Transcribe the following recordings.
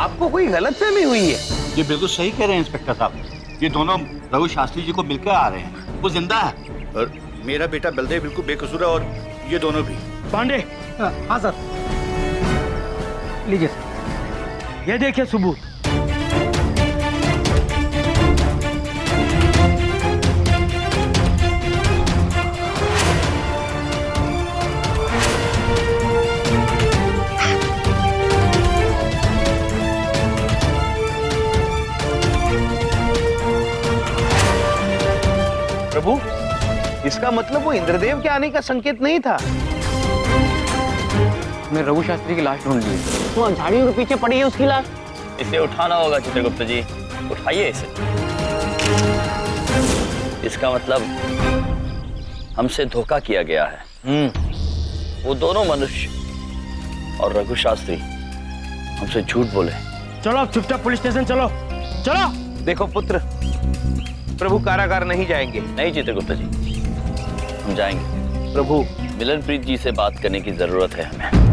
आपको कोई गलतफहमी हुई है? ये बिल्कुल सही कह रहे हैं इंस्पेक्टर साहब। ये दोनों रघु शास्त्री जी को मिलकर आ रहे हैं, वो जिंदा है। और मेरा बेटा बलदेव बिल्कुल बेकसूर है, और ये दोनों भी। पांडे। हाँ सर। लीजिए सर, ये देखिए सबूत। प्रभु, इसका मतलब वो इंद्रदेव के आने का संकेत नहीं था। मैं रघु शास्त्री की लाश ढूंढ ली, तो झाड़ियों के पीछे पड़ी है उसकी लाश। इसे उठाना होगा चित्रगुप्त जी, उठाइए इसे। इसका मतलब हमसे धोखा किया गया है। वो दोनों मनुष्य और रघु शास्त्री हमसे झूठ बोले। चलो अब चुपचाप पुलिस स्टेशन चलो, चलो। देखो पुत्र, प्रभु कारागार नहीं जाएंगे। नहीं चित्रगुप्त जी, हम जाएंगे। प्रभु, मिलनप्रीत जी से बात करने की जरूरत है हमें।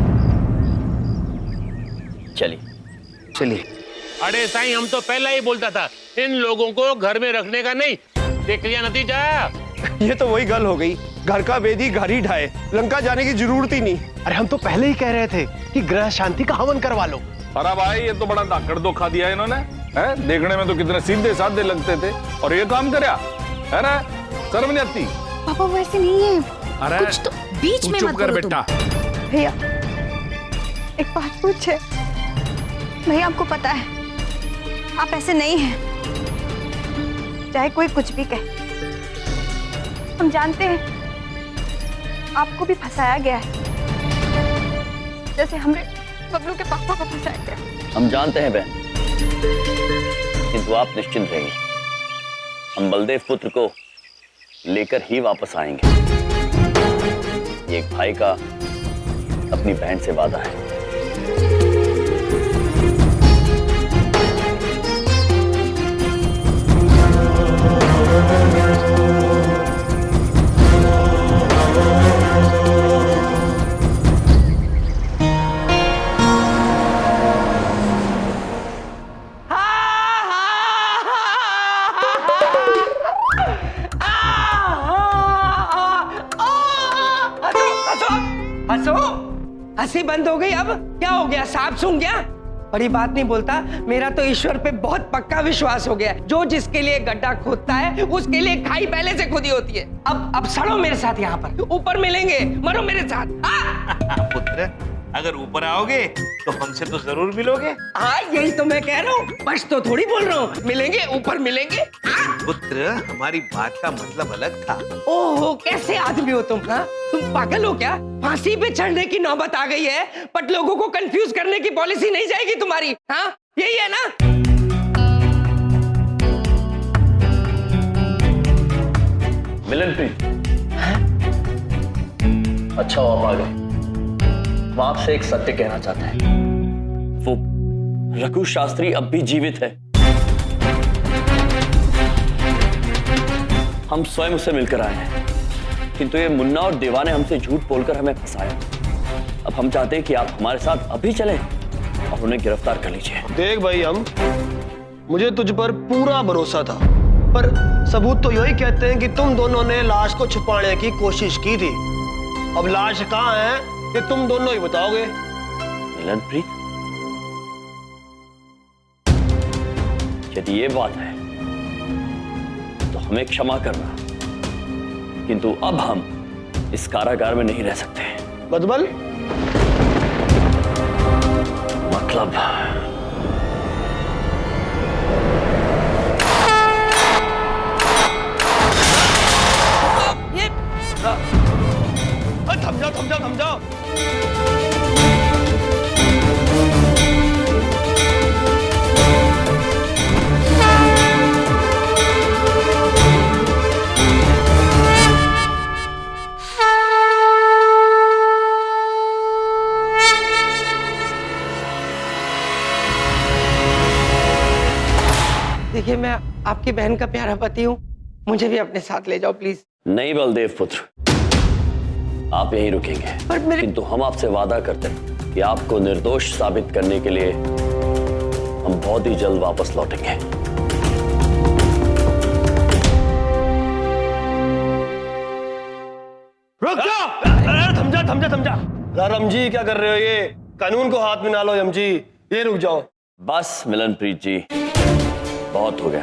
चलिए चलिए। अरे साईं, हम तो पहले ही बोलता था इन लोगों को घर में रखने का नहीं। देख लिया नतीजा। ये तो वही गल हो गई, घर का वेदी घर ही ढाए, लंका जाने की जरूरत ही नहीं। अरे हम तो पहले ही कह रहे थे कि ग्रह शांति का हवन करवा लो। अरे भाई, ये तो बड़ा धाकड़ धोखा दिया इन्होंने। है, देखने में तो कितने सीधे साधे लगते थे, और ये काम करया है ना। शर्म नहीं आती? पापा वैसे नहीं है। अरे कुछ तो बीच में मत बोलो तुम। भैया एक बात पूछे। भैया आपको पता है आप ऐसे नहीं हैं, चाहे कोई कुछ भी कहे। हम जानते हैं आपको भी फंसाया गया है, जैसे हमने बबलू के पापा को फंसाया गया। हम जानते हैं बहन, किंतु आप निश्चिंत रहिए, हम बलदेव पुत्र को लेकर ही वापस आएंगे। ये एक भाई का अपनी बहन से वादा है। हंसो, हंसी बंद हो गई। अब क्या हो गया, सांप सूंघ गया? बड़ी बात नहीं बोलता, मेरा तो ईश्वर पे बहुत पक्का विश्वास हो गया है। जो जिसके लिए गड्ढा खोदता है उसके लिए खाई पहले से खुदी होती है। अब सड़ो मेरे साथ यहाँ पर, ऊपर मिलेंगे, मरो मेरे साथ। पुत्र, अगर ऊपर आओगे तो हमसे तो जरूर मिलोगे। हाँ यही तो मैं कह रहा हूँ, बस तो थोड़ी बोल रहा हूँ। मिलेंगे, ऊपर मिलेंगे। पुत्र, हमारी बात का मतलब अलग था। ओहो, कैसे आदमी हो तुम? हाँ, तुम पागल हो क्या? फांसी पे चढ़ने की नौबत आ गई है, बट लोगों को कंफ्यूज करने की पॉलिसी नहीं जाएगी तुम्हारी। हाँ, यही है ना? मिलनप्रीत, अच्छा हो आप आ गए। मैं आपसे एक सत्य कहना चाहता है, वो रघु शास्त्री अब भी जीवित है। हम स्वयं उससे मिलकर आए हैं, किंतु ये मुन्ना और देवा ने हमसे झूठ बोलकर हमें फंसाया। अब हम चाहते हैं कि आप हमारे साथ अभी चलें और उन्हें गिरफ्तार कर लीजिए। देख भाई, मुझे तुझ पर पूरा भरोसा था, पर सबूत तो यही कहते हैं कि तुम दोनों ने लाश को छुपाने की कोशिश की थी। अब लाश कहाँ है ये तुम दोनों ही बताओगे। मिलनप्रीत, यदि ये बात है तो हमें क्षमा करना, किंतु अब हम इस कारागार में नहीं रह सकते। मतलब? मतलब थम जाओ। देखिए, मैं आपकी बहन का प्यारा पति हूँ, मुझे भी अपने साथ ले जाओ प्लीज। नहीं बलदेव पुत्र, आप यहीं रुकेंगे, पर मेरे... किंतु हम आपसे वादा करते हैं कि आपको निर्दोष साबित करने के लिए बहुत ही जल्द वापस लौटेंगे। रुक जाओ। अरे थम जा। राम जी क्या कर रहे हो? ये कानून को हाथ में ना लो यम जी, ये रुक जाओ। बस मिलनप्रीत जी, बहुत हो गया।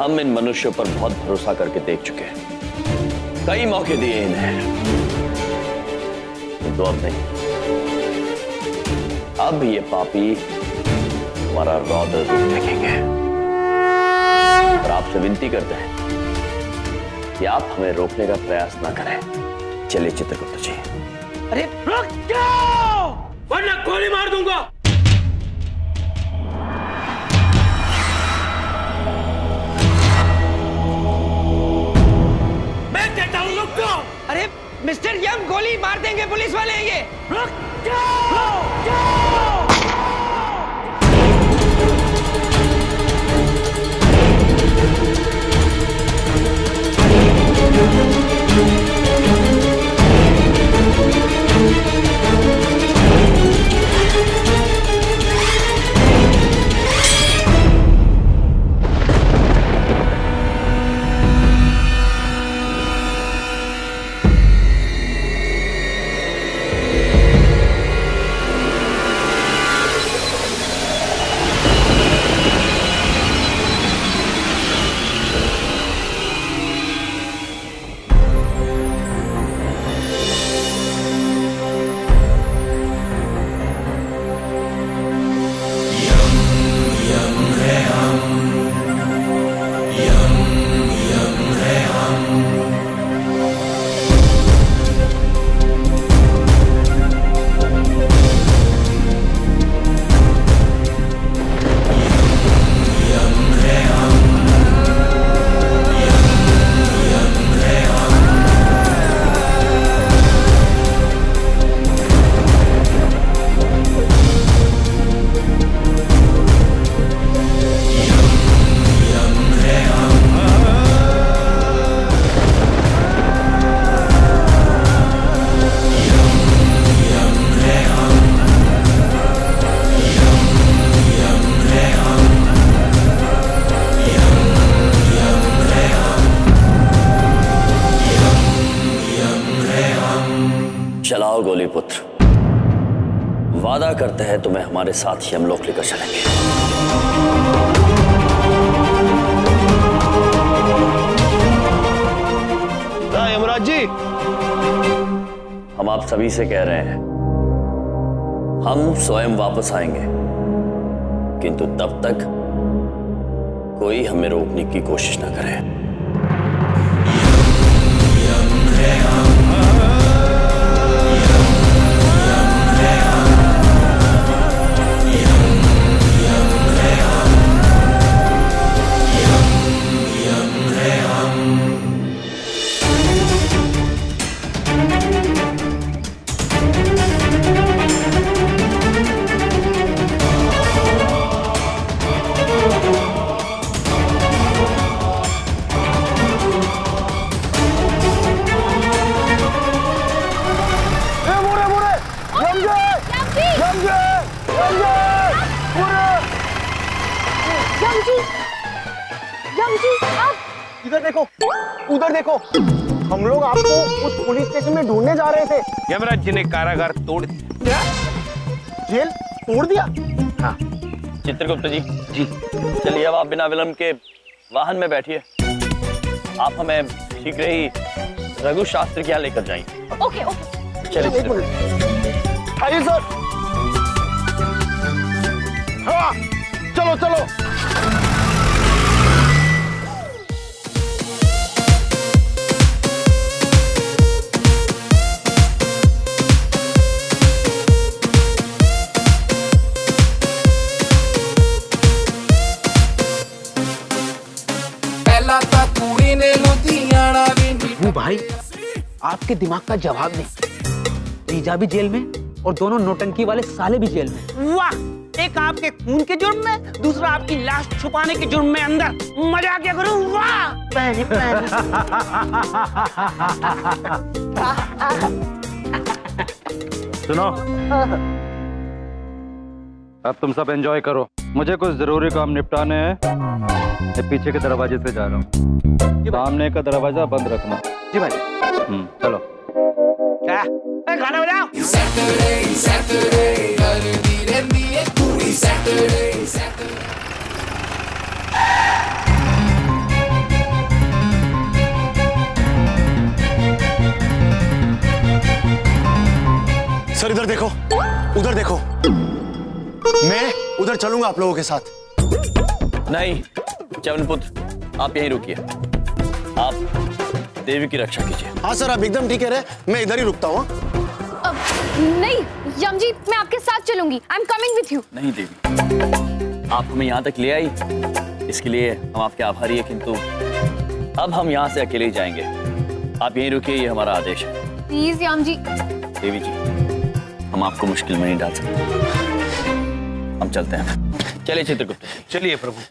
हम इन मनुष्यों पर बहुत भरोसा करके देख चुके हैं, कई मौके दिए इन्हें, किंतु अब नहीं। अब ये पापी हमारा रौद्र रूप देखेंगे। और आपसे विनती करते हैं कि आप हमें रोकने का प्रयास ना करें। चलिए चित्रगुप्त जी। अरे रुक जाओ, वरना गोली मार दूंगा। मैं कहता हूँ रुक जाओ। अरे मिस्टर यम, गोली मार देंगे पुलिस वाले ये। रुक जाओ। चलाओ गोली पुत्र, वादा करते हैं तुम्हें हमारे साथ यमलोक लेकर चलेंगे। यमराज जी, हम आप सभी से कह रहे हैं, हम स्वयं वापस आएंगे, किंतु तब तक कोई हमें रोकने की कोशिश न करे। इधर देखो, उधर देखो, हम लोग आपको उस पुलिस स्टेशन में ढूंढने जा रहे थे। यमराज जी ने कारागार तोड़ दिया। जेल तोड़ दिया? हाँ चित्रगुप्त जी, चलिए अब आप बिना विलंब के वाहन में बैठिए। आप हमें शीघ्र ही रघु शास्त्री के यहाँ लेकर जाएंगे। Okay okay. चलिए एक मिनट। आइए सर। हाँ, चलो चलो। वो भाई आपके दिमाग का जवाब नहीं। जीजा भी जेल में और दोनों नौटंकी वाले साले भी जेल में। वाह, एक आपके खून के जुर्म में, दूसरा आपकी लाश छुपाने के जुर्म में अंदर। मजा क्या करूं? वाह पहले सुनो, अब तुम सब एंजॉय करो, मुझे कुछ जरूरी काम निपटाने हैं। मैं पीछे के दरवाजे से जा रहा हूँ, सामने का दरवाजा बंद रखना। जी भाई। चलो। क्या गाना बजाओ। सर इधर देखो, उधर देखो। मैं उधर चलूंगा आप लोगों के साथ। नहीं च्यवनपुत्र, आप यहीं रुकिए। आप देवी की रक्षा कीजिए। हाँ सर, आप एकदम ठीक कह रहे हैं, मैं इधर ही रुकता हूँ। नहीं यमजी, मैं आपके साथ चलूंगी। I am coming with you. नहीं देवी, आप हमें यहाँ तक ले आई, इसके लिए हम आपके आभारी हैं, किंतु अब हम यहाँ से अकेले ही जाएंगे। आप यहीं रुकिए, ये हमारा आदेश है। प्लीज यमजी। देवी जी, हम आपको मुश्किल में नहीं डाल सकते, हम चलते हैं। चलिए चित्रगुप्त, चलिए प्रभु।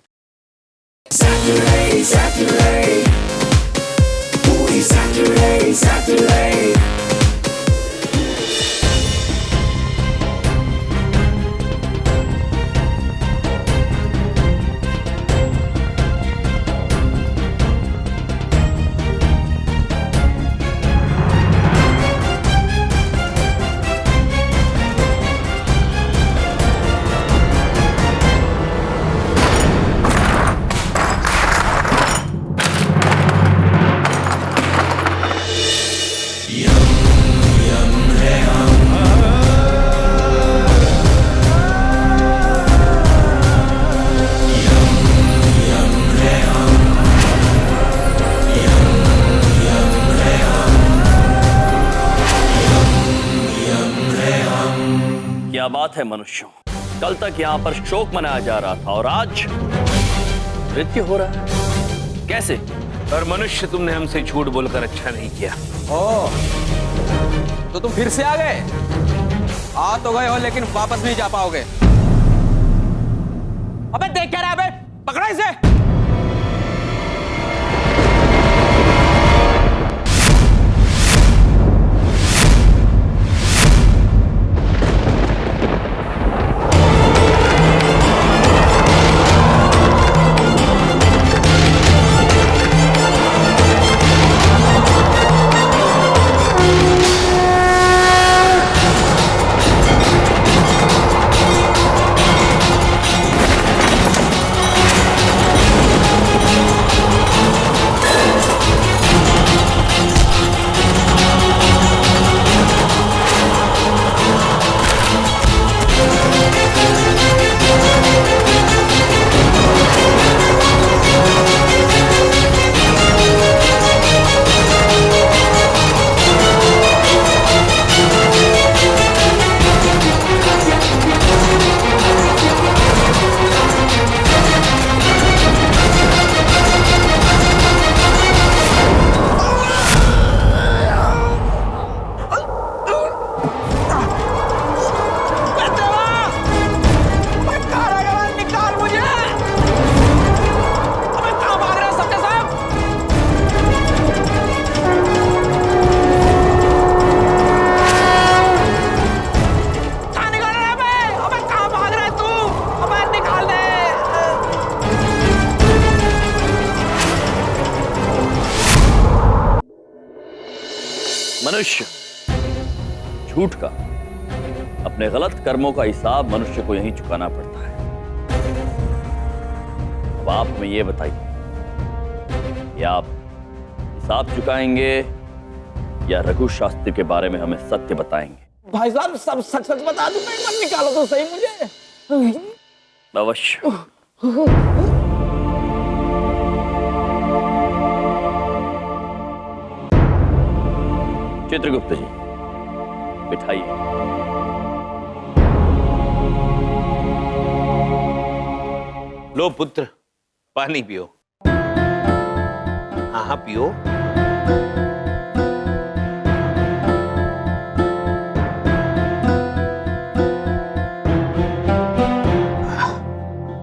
क्या बात है मनुष्यों, कल तक यहाँ पर शोक मनाया जा रहा था और आज नृत्य हो रहा है, कैसे? और मनुष्य, तुमने हमसे झूठ बोलकर अच्छा नहीं किया। ओ, तो तुम फिर से आ गए? आ तो गए हो लेकिन वापस नहीं जा पाओगे। अबे देख क्या रहा है बे? पकड़ो इसे। मनुष्य, झूठ का, अपने गलत कर्मों का हिसाब मनुष्य को यहीं चुकाना पड़ता है। अब आप हमें ये बताइए कि आप हिसाब चुकाएंगे या रघु शास्त्री के बारे में हमें सत्य बताएंगे? भाई साहब, सब सच सच बता दूं, एक बार निकालो तो सही मुझे। अवश्य। चित्रगुप्त जी, बिठाइए। लो पुत्र, पानी पियो। हाँ हाँ पियो।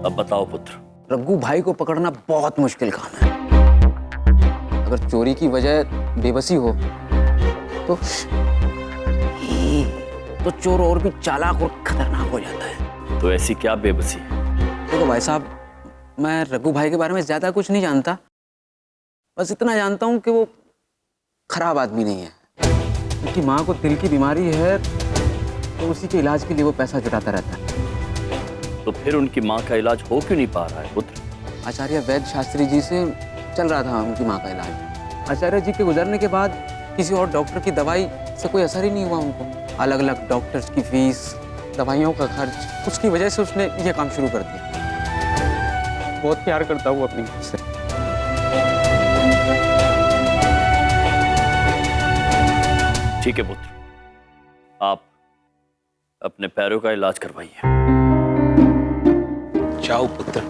अब बताओ पुत्र। रघु भाई को पकड़ना बहुत मुश्किल काम है। अगर चोरी की वजह बेबसी हो तो चोर और भी चालाक और खतरनाक हो जाता है। तो ऐसी क्या बेबसी है? देखो भाई साहब, मैं रघु भाई के बारे में ज्यादा कुछ नहीं जानता, बस इतना जानता हूँ कि वो खराब आदमी नहीं है। उनकी माँ को दिल की बीमारी है, तो उसी के इलाज के लिए वो पैसा जुटाता रहता है। तो फिर उनकी माँ का इलाज हो क्यों नहीं पा रहा है पुत्र? आचार्य वैद्य शास्त्री जी से चल रहा था उनकी माँ का इलाज। आचार्य जी के गुजरने के बाद किसी और डॉक्टर की दवाई से कोई असर ही नहीं हुआ उनको। अलग अलग डॉक्टर्स की फीस, दवाइयों का खर्च, उसकी वजह से उसने ये काम शुरू कर दिया। बहुत प्यार करता हूँ अपनी माँ से। ठीक है पुत्र, आप अपने पैरों का इलाज करवाइए। जाओ पुत्र।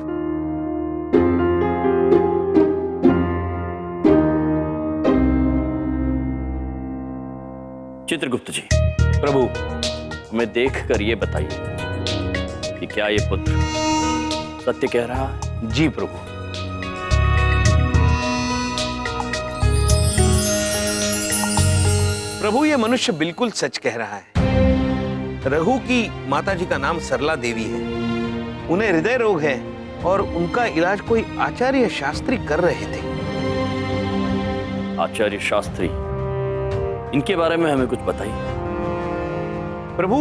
चित्रगुप्त जी, प्रभु, हमें देखकर ये बताइए कि क्या ये पुत्र सत्य कह रहा है? जी प्रभु। प्रभु, ये मनुष्य बिल्कुल सच कह रहा है। रघु की माताजी का नाम सरला देवी है। उन्हें हृदय रोग है और उनका इलाज कोई आचार्य शास्त्री कर रहे थे। आचार्य शास्त्री, इनके बारे में हमें कुछ बताइए। प्रभु,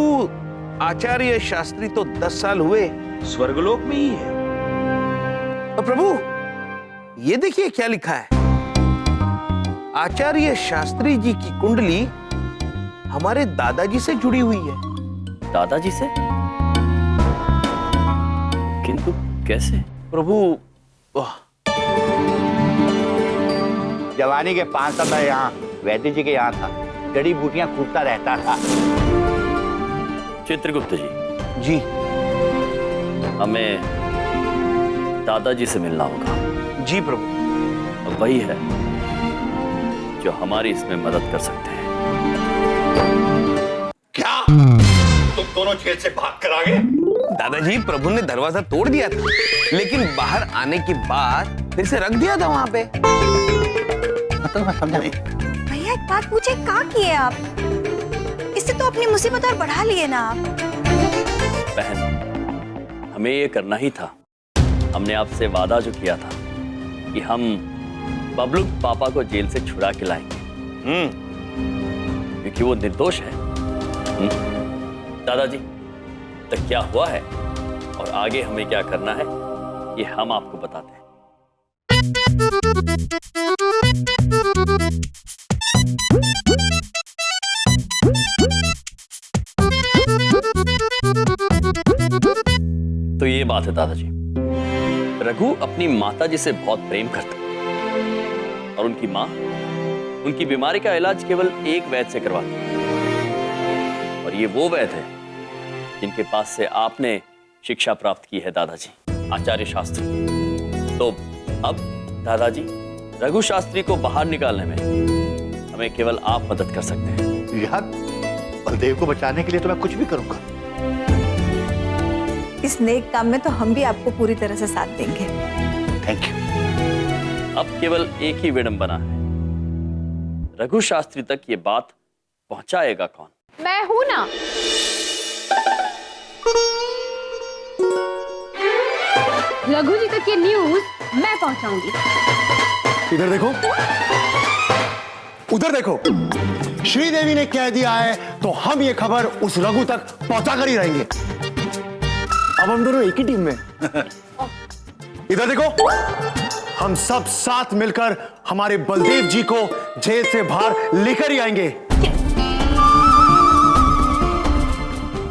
आचार्य शास्त्री तो 10 साल हुए स्वर्गलोक में ही है। और प्रभु, ये देखिए क्या लिखा है। आचार्य शास्त्री जी की कुंडली हमारे दादाजी से जुड़ी हुई है। दादाजी से? किंतु कैसे? प्रभु, जवानी के 5 साल मैं यहाँ वैद्य जी के यहाँ था, जड़ी बूटियां कूटता रहता था। चित्रगुप्त जी, जी, हमें दादाजी से मिलना होगा। जी प्रभु। अब वही है जो हमारी इसमें मदद कर सकते हैं। क्या तुम दोनों जेल से भाग कर आ गए? दादाजी, प्रभु ने दरवाजा तोड़ दिया था, लेकिन बाहर आने के बाद फिर से रख दिया था वहां पे। मतलब मैं समझा नहीं। भैया एक बात पूछे, कहाँ किए आप? इससे तो अपनी मुसीबत और बढ़ा लिए ना आप। बहन, हमें ये करना ही था। हमने आपसे वादा जो किया था कि हम बबलू पापा को जेल से छुड़ा के लाएंगे, क्योंकि वो निर्दोष है। दादाजी, तक क्या हुआ है और आगे हमें क्या करना है, ये हम आपको बताते हैं। तो ये बात है दादाजी, रघु अपनी माताजी से बहुत प्रेम करता और उनकी माँ उनकी बीमारी का इलाज केवल एक वैद्य से करवाती, और ये वो वैद्य है जिनके पास से आपने शिक्षा प्राप्त की है दादाजी, आचार्य शास्त्री। तो अब दादाजी, रघु शास्त्री को बाहर निकालने में हमें केवल आप मदद कर सकते हैं। यार, बलदेव को बचाने के लिए तो मैं कुछ भी करूंगा। इस नेक काम में तो हम भी आपको पूरी तरह से साथ देंगे। Thank you. अब केवल एक ही विडंबना है, रघु शास्त्री तक ये बात पहुंचाएगा कौन? मैं हूं ना। रघु जी तक ये न्यूज मैं पहुंचाऊंगी। इधर देखो, उधर देखो, श्रीदेवी ने कह दिया है तो हम ये खबर उस रघु तक पहुंचा कर ही रहेंगे। अब हम दोनों एक ही टीम में। इधर देखो, हम सब साथ मिलकर हमारे बलदेव जी को जेल से बाहर लेकर ही आएंगे।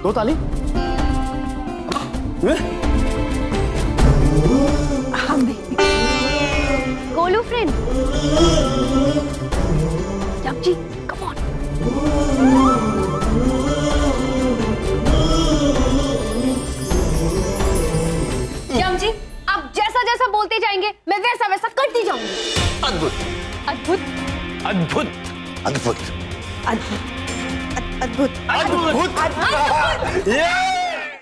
दो ताली। हम भी। गोलू फ्रेंड, जब जी, कम ऑन। जम जी, आप जैसा जैसा बोलते जाएंगे मैं वैसा वैसा करती जाऊंगी। अद्भुत, अद्भुत, अद्भुत, अद्भुत, अद्भुत, अद्भुत, अद्भुत, अद्भुत।